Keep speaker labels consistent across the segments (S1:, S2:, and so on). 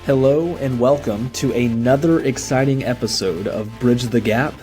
S1: Hello and welcome to another exciting episode of Bridge the Gap,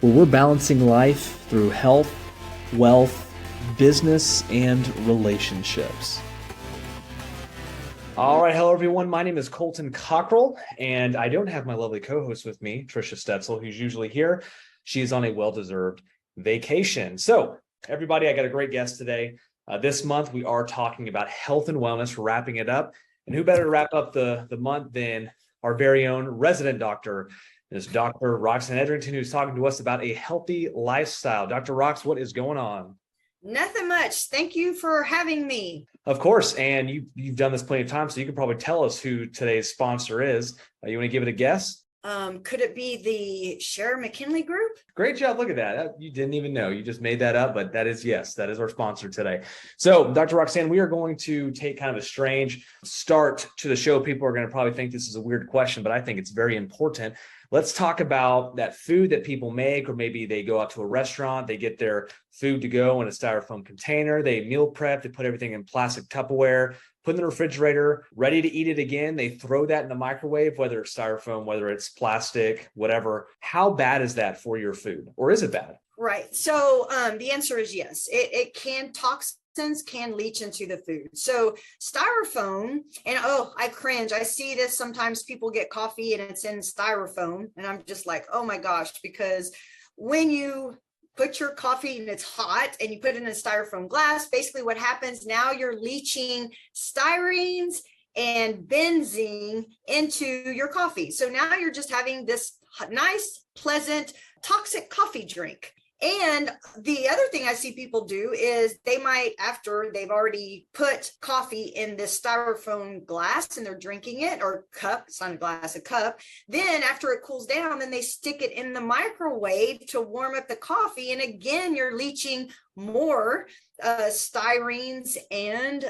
S1: where we're balancing life through health, wealth, business, and relationships. All right, hello everyone. My name is Colton Cockrell, and I don't have my lovely co-host with me, Trisha Stetzel, who's usually here. She's on a well-deserved vacation. So, everybody, I got a great guest today. This month, we are talking about health and wellness. We're wrapping it up. And who better to wrap up the month than our very own resident doctor, is Dr. Roxanne Edrington, who's talking to us about a healthy lifestyle. Dr. Rox, what is going on?
S2: Nothing much. Thank you for having me.
S1: Of course, and you've done this plenty of times, so you can probably tell us who today's sponsor is. You want to give it a guess?
S2: Could it be the Share McKinley Group?
S1: Great job. Look at that. You didn't even know. You just made that up, but that is our sponsor today. So, Dr. Roxanne, we are going to take kind of a strange start to the show. People are going to probably think this is a weird question, but I think it's very important. Let's talk about that food that people make, or maybe they go out to a restaurant, they get their food to go in a styrofoam container, they meal prep, they put everything in plastic Tupperware, put in the refrigerator, ready to eat it again. They throw that in the microwave, whether it's styrofoam, whether it's plastic, whatever. How bad is that for your food? Or is it bad?
S2: Right. So the answer is yes. It can, toxins can leach into the food. So styrofoam, and I cringe. I see this sometimes. People get coffee and it's in styrofoam. And I'm just like, oh my gosh, because when you put your coffee and it's hot and you put it in a styrofoam glass, basically what happens now, you're leaching styrenes and benzene into your coffee. So now you're just having this nice, pleasant, toxic coffee drink. And the other thing I see people do is they might, after they've already put coffee in this styrofoam glass and they're drinking it, or cup, it's not a glass, a cup. Then after it cools down, then they stick it in the microwave to warm up the coffee. And again, you're leaching more styrenes and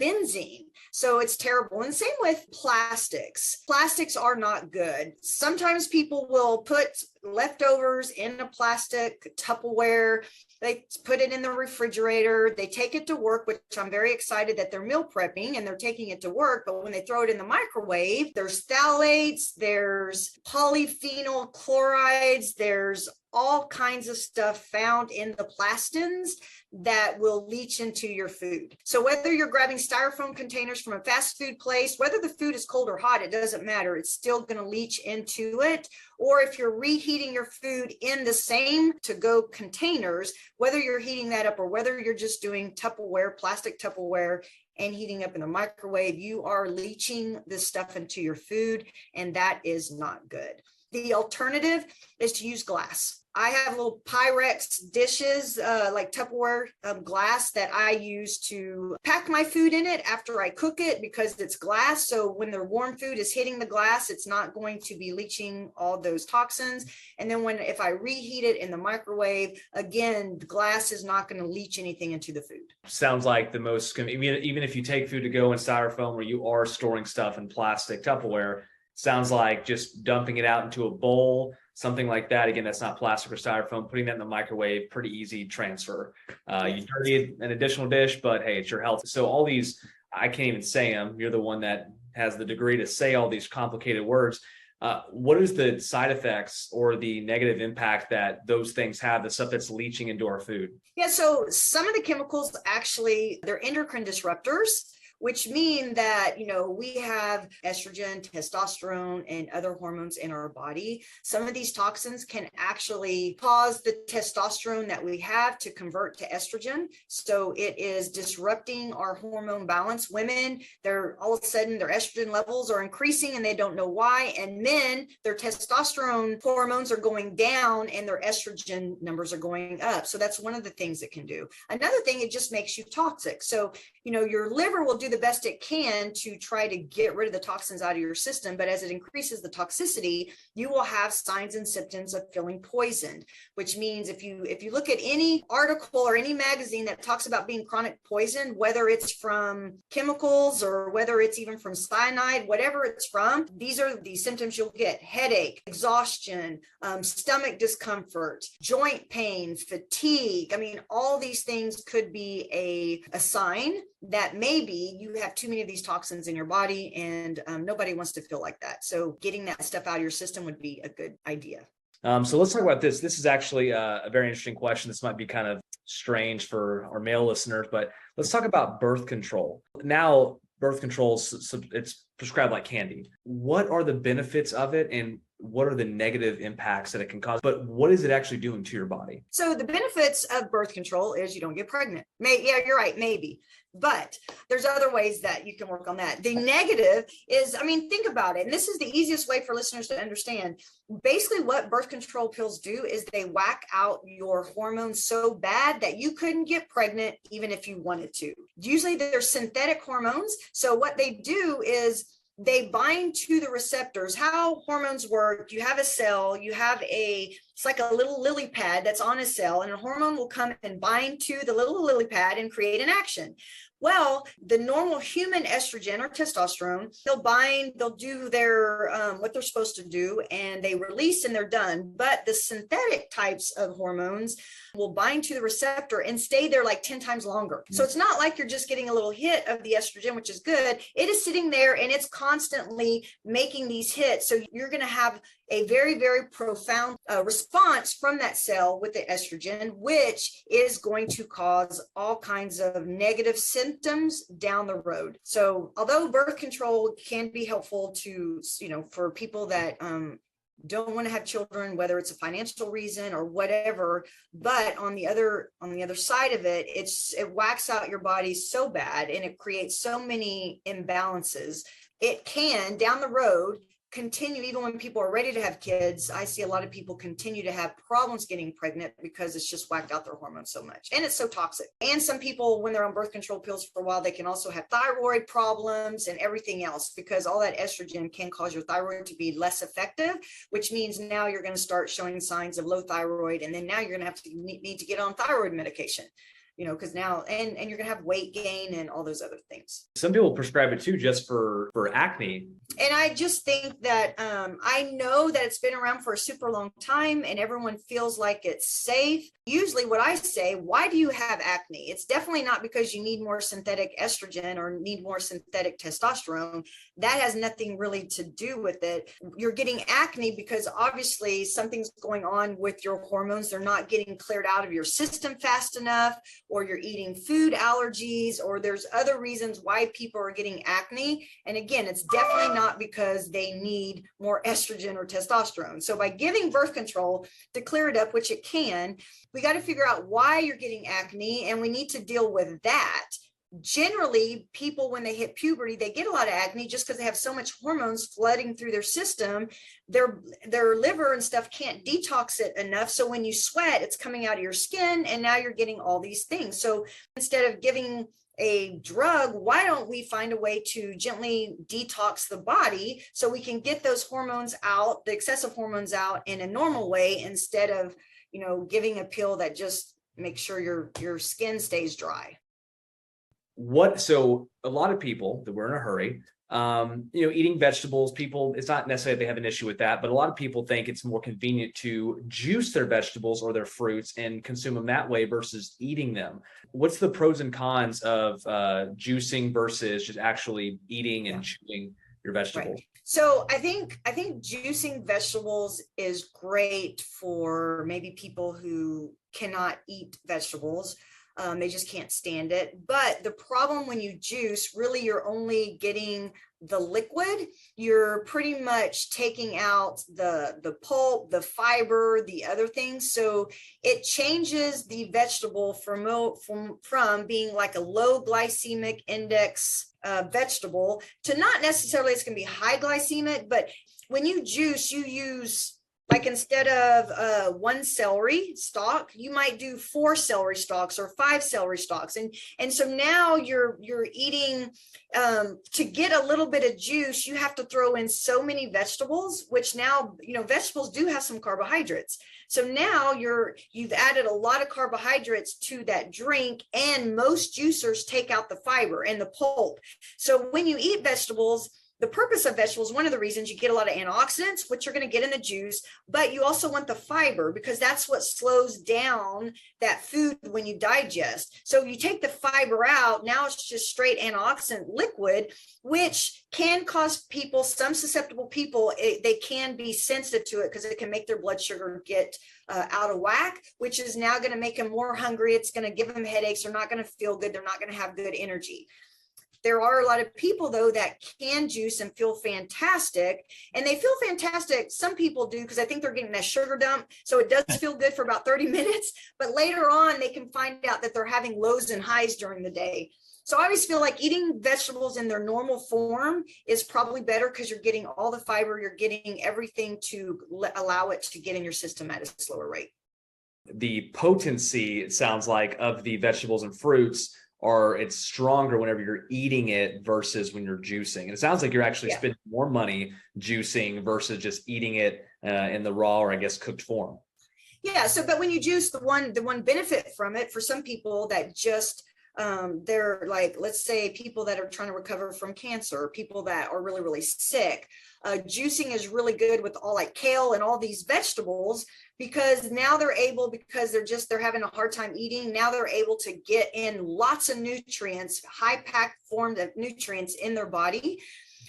S2: benzene. So it's terrible. And same with plastics. Plastics are not good. Sometimes people will put leftovers in a plastic Tupperware. They put it in the refrigerator. They take it to work, which I'm very excited that they're meal prepping and they're taking it to work. But when they throw it in the microwave, there's phthalates, there's polyphenol chlorides, there's all kinds of stuff found in the plastins that will leach into your food. So whether you're grabbing styrofoam containers from a fast food place, whether the food is cold or hot, it doesn't matter. It's still going to leach into it. Or if you're reheating your food in the same to-go containers, whether you're heating that up or whether you're just doing Tupperware, plastic Tupperware, and heating up in a microwave, you are leaching this stuff into your food, and that is not good. The alternative is to use glass. I have little Pyrex dishes, like Tupperware glass, that I use to pack my food in it after I cook it, because it's glass. So when the warm food is hitting the glass, it's not going to be leaching all those toxins. And then if I reheat it in the microwave, again, the glass is not going to leach anything into the food.
S1: Sounds like the most, even if you take food to go in styrofoam, where you are storing stuff in plastic Tupperware, sounds like just dumping it out into a bowl, something like that. Again, that's not plastic or styrofoam. Putting that in the microwave, pretty easy transfer. You dirty an additional dish, but hey, it's your health. So all these, I can't even say them. You're the one that has the degree to say all these complicated words. What is the side effects or the negative impact that those things have, the stuff that's leaching into our food?
S2: Yeah, so some of the chemicals, actually, they're endocrine disruptors, which mean that, we have estrogen, testosterone, and other hormones in our body. Some of these toxins can actually cause the testosterone that we have to convert to estrogen. So it is disrupting our hormone balance. Women, they're all of a sudden their estrogen levels are increasing and they don't know why. And men, their testosterone hormones are going down and their estrogen numbers are going up. So that's one of the things it can do. Another thing, it just makes you toxic. So, your liver will do the best it can to try to get rid of the toxins out of your system. But as it increases the toxicity, you will have signs and symptoms of feeling poisoned, which means if you look at any article or any magazine that talks about being chronic poisoned, whether it's from chemicals or whether it's even from cyanide, whatever it's from, these are the symptoms you'll get: headache, exhaustion, stomach discomfort, joint pain, fatigue. I mean, all these things could be a sign that maybe you have too many of these toxins in your body, and nobody wants to feel like that. So getting that stuff out of your system would be a good idea.
S1: So let's talk about this. This is actually a very interesting question. This might be kind of strange for our male listeners, but let's talk about birth control. Now, birth control, it's prescribed like candy. What are the benefits of it, and what are the negative impacts that it can cause? But what is it actually doing to your body?
S2: So the benefits of birth control is you don't get pregnant. Yeah, you're right, maybe. But there's other ways that you can work on that. The negative is, I mean, think about it. And this is the easiest way for listeners to understand. Basically, what birth control pills do is they whack out your hormones so bad that you couldn't get pregnant even if you wanted to. Usually they're synthetic hormones. So what they do is they bind to the receptors. How hormones work, you have a cell, it's like a little lily pad that's on a cell, and a hormone will come and bind to the little lily pad and create an action. Well, the normal human estrogen or testosterone, they'll bind, they'll do their what they're supposed to do, and they release and they're done. But the synthetic types of hormones will bind to the receptor and stay there like 10 times longer. So it's not like you're just getting a little hit of the estrogen, which is good. It is sitting there and it's constantly making these hits. So you're going to have a very, very profound response from that cell with the estrogen, which is going to cause all kinds of negative symptoms down the road. So although birth control can be helpful to, for people that don't want to have children, whether it's a financial reason or whatever, but on the other side of it, it whacks out your body so bad and it creates so many imbalances. It can down the road continue, even when people are ready to have kids. I see a lot of people continue to have problems getting pregnant because it's just whacked out their hormones so much, and it's so toxic. And some people, when they're on birth control pills for a while, they can also have thyroid problems and everything else, because all that estrogen can cause your thyroid to be less effective, which means now you're going to start showing signs of low thyroid, and then now you're going to need to get on thyroid medication. Because now, and you're going to have weight gain and all those other things.
S1: Some people prescribe it too, just for acne.
S2: And I just think that I know that it's been around for a super long time and everyone feels like it's safe. Usually what I say, why do you have acne? It's definitely not because you need more synthetic estrogen or need more synthetic testosterone. That has nothing really to do with it. You're getting acne because obviously something's going on with your hormones. They're not getting cleared out of your system fast enough, or you're eating food allergies, or there's other reasons why people are getting acne. And again, it's definitely not because they need more estrogen or testosterone. So by giving birth control to clear it up, which it can, we got to figure out why you're getting acne, and we need to deal with that. Generally, people, when they hit puberty, they get a lot of acne just because they have so much hormones flooding through their system. Their liver and stuff can't detox it enough. So when you sweat, it's coming out of your skin, and now you're getting all these things. So instead of giving a drug, why don't we find a way to gently detox the body so we can get those hormones out, the excessive hormones out, in a normal way, instead of giving a pill that just makes sure your skin stays dry.
S1: So a lot of people that were in a hurry, eating vegetables, it's not necessarily they have an issue with that, but a lot of people think it's more convenient to juice their vegetables or their fruits and consume them that way versus eating them. What's the pros and cons of juicing versus just actually eating and chewing your vegetables?
S2: Right. So I think juicing vegetables is great for maybe people who cannot eat vegetables. They just can't stand it. But the problem when you juice, really you're only getting the liquid. You're pretty much taking out the pulp, the fiber, the other things. So it changes the vegetable from being like a low glycemic index vegetable to not necessarily it's going to be high glycemic. But when you juice, you use, like, instead of one celery stalk, you might do 4 celery stalks or 5 celery stalks. And so now you're eating, to get a little bit of juice, you have to throw in so many vegetables, which now, vegetables do have some carbohydrates. So now you've added a lot of carbohydrates to that drink, and most juicers take out the fiber and the pulp. So when you eat vegetables, the purpose of vegetables, one of the reasons you get a lot of antioxidants, which you're going to get in the juice, but you also want the fiber because that's what slows down that food when you digest. So you take the fiber out, now it's just straight antioxidant liquid, which can cause people, some susceptible people, they can be sensitive to it because it can make their blood sugar get out of whack, which is now going to make them more hungry. It's going to give them headaches. They're not going to feel good. They're not going to have good energy. There are a lot of people, though, that can juice and feel fantastic. And they feel fantastic. Some people do because I think they're getting that sugar dump. So it does feel good for about 30 minutes. But later on, they can find out that they're having lows and highs during the day. So I always feel like eating vegetables in their normal form is probably better because you're getting all the fiber. You're getting everything to allow it to get in your system at a slower rate.
S1: The potency, it sounds like, of the vegetables and fruits it's stronger whenever you're eating it versus when you're juicing. And it sounds like you're actually spending more money juicing versus just eating it in the raw or I guess cooked form.
S2: Yeah. So, but when you juice, the one benefit from it for some people that just they're like, let's say people that are trying to recover from cancer, people that are really, really sick, juicing is really good with all like kale and all these vegetables, because now they're able, because they're having a hard time eating. Now they're able to get in lots of nutrients, high packed form of nutrients in their body.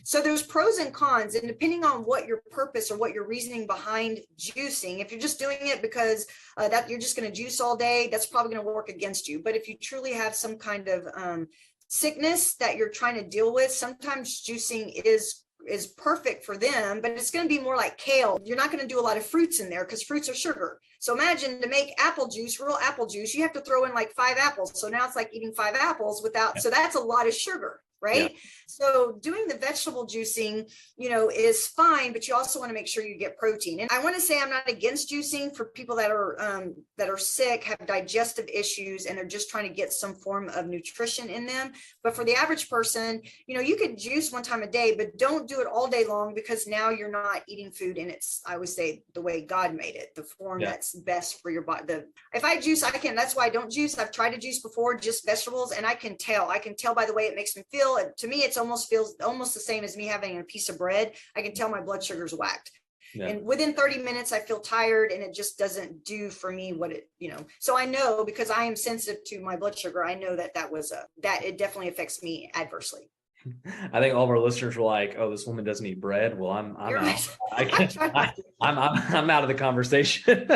S2: So there's pros and cons, and depending on what your purpose or what your reasoning behind juicing, if you're just doing it because that you're just going to juice all day, that's probably going to work against you. But if you truly have some kind of sickness that you're trying to deal with, sometimes juicing is perfect for them, but it's going to be more like kale. You're not going to do a lot of fruits in there because fruits are sugar. So imagine to make apple juice, real apple juice, you have to throw in like 5 apples. So now it's like eating 5 apples so that's a lot of sugar. Right. Yeah. So doing the vegetable juicing, is fine, but you also want to make sure you get protein. And I want to say I'm not against juicing for people that are sick, have digestive issues, and they're just trying to get some form of nutrition in them. But for the average person, you could juice one time a day, but don't do it all day long, because now you're not eating food. And I would say the way God made it, the form that's best for your body. If I juice, that's why I don't juice. I've tried to juice before, just vegetables, and I can tell by the way it makes me feel. And to me, it feels almost the same as me having a piece of bread. I can tell my blood sugar's whacked. Yeah. And within 30 minutes, I feel tired, and it just doesn't do for me what it, So I know, because I am sensitive to my blood sugar, I know that it definitely affects me adversely.
S1: I think all of our listeners were like, "Oh, this woman doesn't eat bread." Well, I'm out. I'm out of the conversation.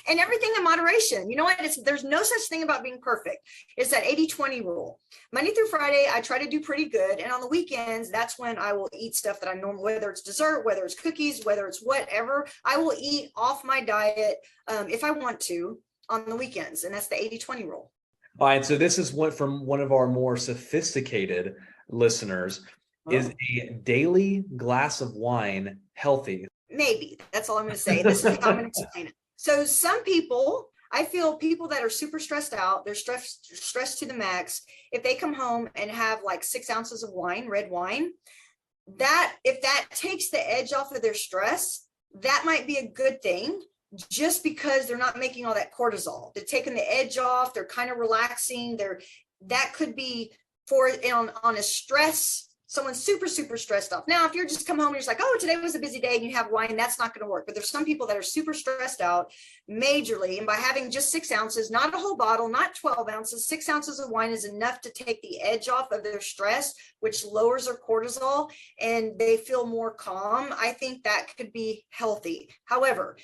S2: And everything in moderation. You know what? There's no such thing about being perfect. It's that 80-20 rule. Monday through Friday, I try to do pretty good. And on the weekends, that's when I will eat stuff that I normally, whether it's dessert, whether it's cookies, whether it's whatever, I will eat off my diet if I want to on the weekends. And that's the 80-20 rule.
S1: All right. So this is from one of our more sophisticated listeners. Oh. Is a daily glass of wine healthy?
S2: Maybe. That's all I'm going to say. This is how I'm going to explain it. So some people, I feel people that are super stressed out, they're stressed to the max. If they come home and have like 6 ounces of wine, red wine, if that takes the edge off of their stress, that might be a good thing, just because they're not making all that cortisol. They're taking the edge off. They're kind of relaxing. That could be on a stress. Someone's super, super stressed off. Now, if you're just come home and you're just like, oh, today was a busy day, and you have wine, that's not going to work. But there's some people that are super stressed out majorly. And by having just 6 ounces, not a whole bottle, not 12 ounces, 6 ounces of wine is enough to take the edge off of their stress, which lowers their cortisol, and they feel more calm. I think that could be healthy. However,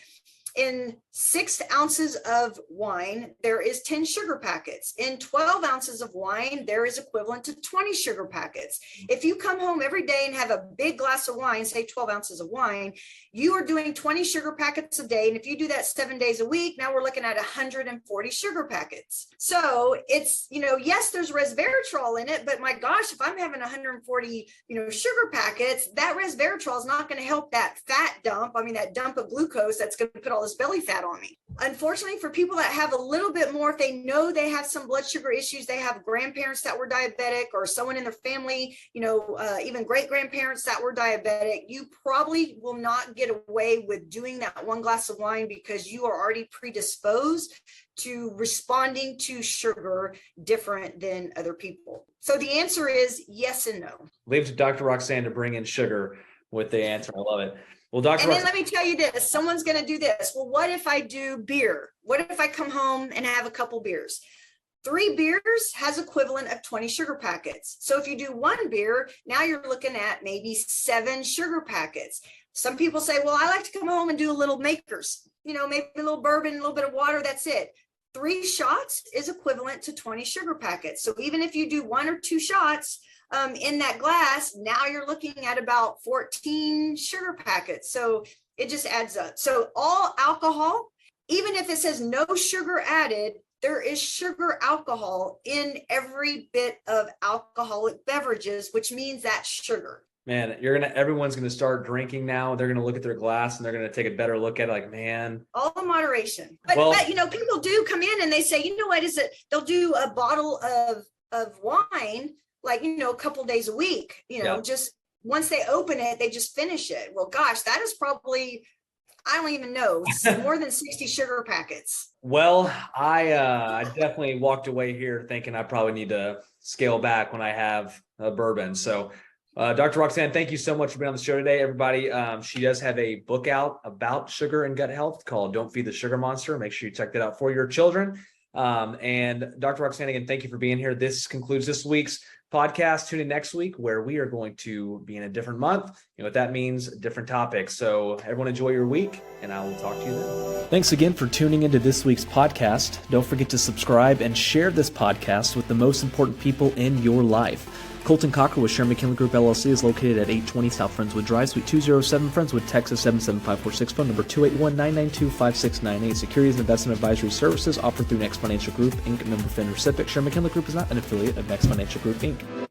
S2: in 6 ounces of wine, there is 10 sugar packets. In 12 ounces of wine, there is equivalent to 20 sugar packets. If you come home every day and have a big glass of wine, say 12 ounces of wine, you are doing 20 sugar packets a day. And if you do that 7 days a week, now we're looking at 140 sugar packets. So it's, yes, there's resveratrol in it, but my gosh, if I'm having 140, sugar packets, that resveratrol is not going to help that fat dump. I mean, that dump of glucose that's going to put all the this belly fat on me. Unfortunately, for people that have a little bit more, if they know they have some blood sugar issues, they have grandparents that were diabetic or someone in their family, even great grandparents that were diabetic, you probably will not get away with doing that one glass of wine because you are already predisposed to responding to sugar different than other people. So the answer is yes and no.
S1: Leave it to Dr. Roxanne to bring in sugar with the answer. I love it. Well, Dr.
S2: And then let me tell you this, someone's going to do this. Well, what if I do beer? What if I come home and have a couple beers? 3 beers has equivalent of 20 sugar packets. So if you do 1 beer, now you're looking at maybe 7 sugar packets. Some people say, well, I like to come home and do a little makers, maybe a little bourbon, a little bit of water, that's it. 3 shots is equivalent to 20 sugar packets. So even if you do 1 or 2 shots in that glass, now you're looking at about 14 sugar packets. So it just adds up. So all alcohol, even if it says no sugar added, there is sugar alcohol in every bit of alcoholic beverages, which means that's sugar.
S1: Man, everyone's gonna start drinking now. They're gonna look at their glass and they're gonna take a better look at it. Like, man,
S2: all in moderation. But people do come in and they say, you know what is it? They'll do a bottle of wine, like a couple days a week. Just once they open it, they just finish it. Well, gosh, that is probably, I don't even know, more than 60 sugar packets.
S1: Well, I definitely walked away here thinking I probably need to scale back when I have a bourbon. So. Dr. Roxanne, thank you so much for being on the show today, everybody. She does have a book out about sugar and gut health called Don't Feed the Sugar Monster. Make sure you check that out for your children. And Dr. Roxanne, again, thank you for being here. This concludes this week's podcast. Tune in next week where we are going to be in a different month. You know what that means, different topics. So everyone enjoy your week, and I will talk to you then. Thanks again for tuning into this week's podcast. Don't forget to subscribe and share this podcast with the most important people in your life. Colton Cocker with Sherman McKinley Group LLC is located at 820 South Friendswood Drive, Suite 207, Friendswood, Texas 77546, phone number 281-992-5698. Securities and investment advisory services offered through Next Financial Group, Inc., member FINRA SIPC. Sherman McKinley Group is not an affiliate of Next Financial Group, Inc.